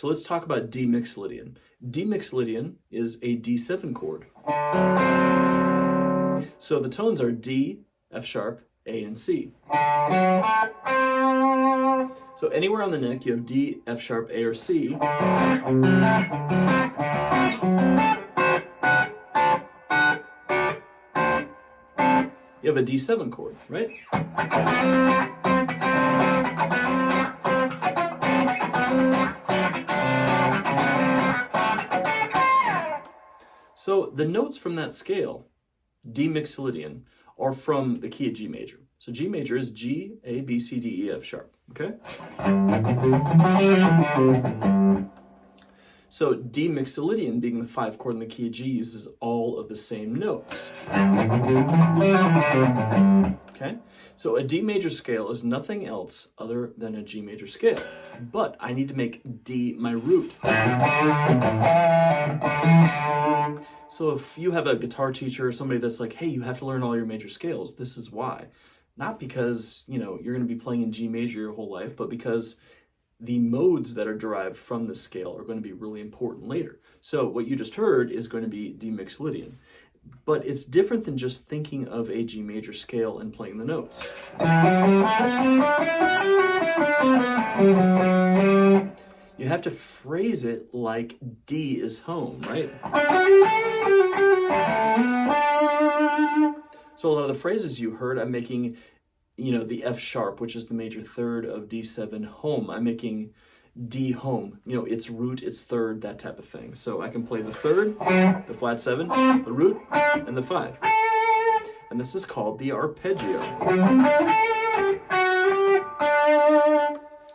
so let's talk about D Mixolydian. D Mixolydian is a D7 chord. So the tones are D, F sharp, A, and C. So anywhere on the neck, you have D, F sharp, A, or C. You have a D7 chord, right? So the notes from that scale, D Mixolydian, are from the key of G major. So G major is G, A, B, C, D, E, F sharp, okay? So D Mixolydian, being the 5 chord in the key of G, uses all of the same notes. Okay? So a D major scale is nothing else other than a G major scale. But I need to make D my root. So if you have a guitar teacher or somebody that's like, hey, you have to learn all your major scales, this is why. Not because, you're going to be playing in G major your whole life, but because the modes that are derived from this scale are going to be really important later. So what you just heard is going to be D Mixolydian. But it's different than just thinking of a G major scale and playing the notes. You have to phrase it like D is home, right? So a lot of the phrases you heard, I'm making, the F sharp, which is the major third of D7, home. I'm making D home, its root, its third, that type of thing. So I can play the third, the flat 7, the root, and the 5. And this is called the arpeggio.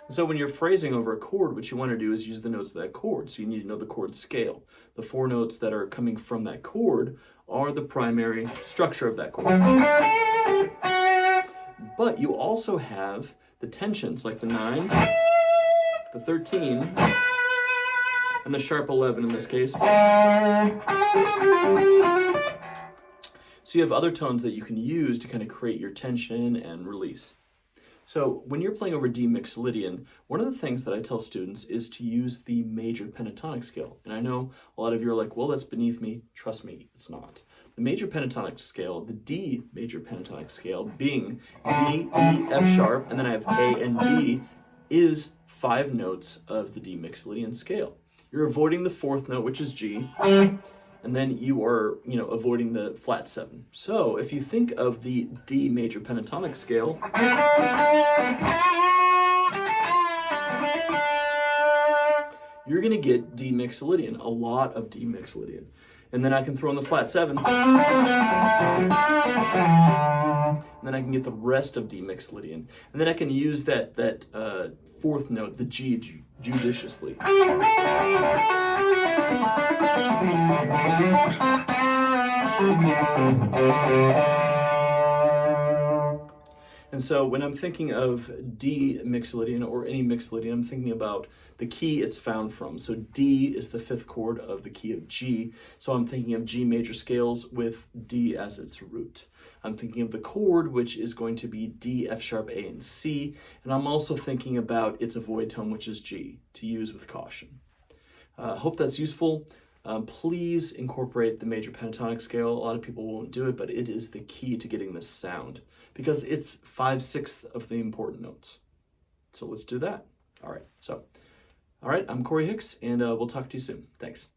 So when you're phrasing over a chord, what you want to do is use the notes of that chord. So you need to know the chord scale. The 4 notes that are coming from that chord are the primary structure of that chord. But you also have the tensions, like the 9, the 13, and the sharp 11 in this case. So you have other tones that you can use to kind of create your tension and release. So when you're playing over D Mixolydian, one of the things that I tell students is to use the major pentatonic scale. And I know a lot of you are like, well, that's beneath me. Trust me, it's not. The major pentatonic scale, the D major pentatonic scale, being D, E, F sharp, and then I have A and B, is 5 notes of the D Mixolydian scale. You're avoiding the 4th note, which is G, and then you are, avoiding the flat 7. So if you think of the D major pentatonic scale, you're going to get D Mixolydian, a lot of D Mixolydian. And then I can throw in the flat 7. And then I can get the rest of D Mixolydian. And then I can use that 4th note, the G, judiciously. And so when I'm thinking of D Mixolydian or any Mixolydian, I'm thinking about the key it's found from. So D is the 5th chord of the key of G. So I'm thinking of G major scales with D as its root. I'm thinking of the chord, which is going to be D, F sharp, A, and C. And I'm also thinking about its avoid tone, which is G, to use with caution. Hope that's useful. Please incorporate the major pentatonic scale. A lot of people won't do it, but it is the key to getting this sound because it's 5/6 of the important notes. So let's do that. All right, I'm Corey Hicks, and we'll talk to you soon. Thanks.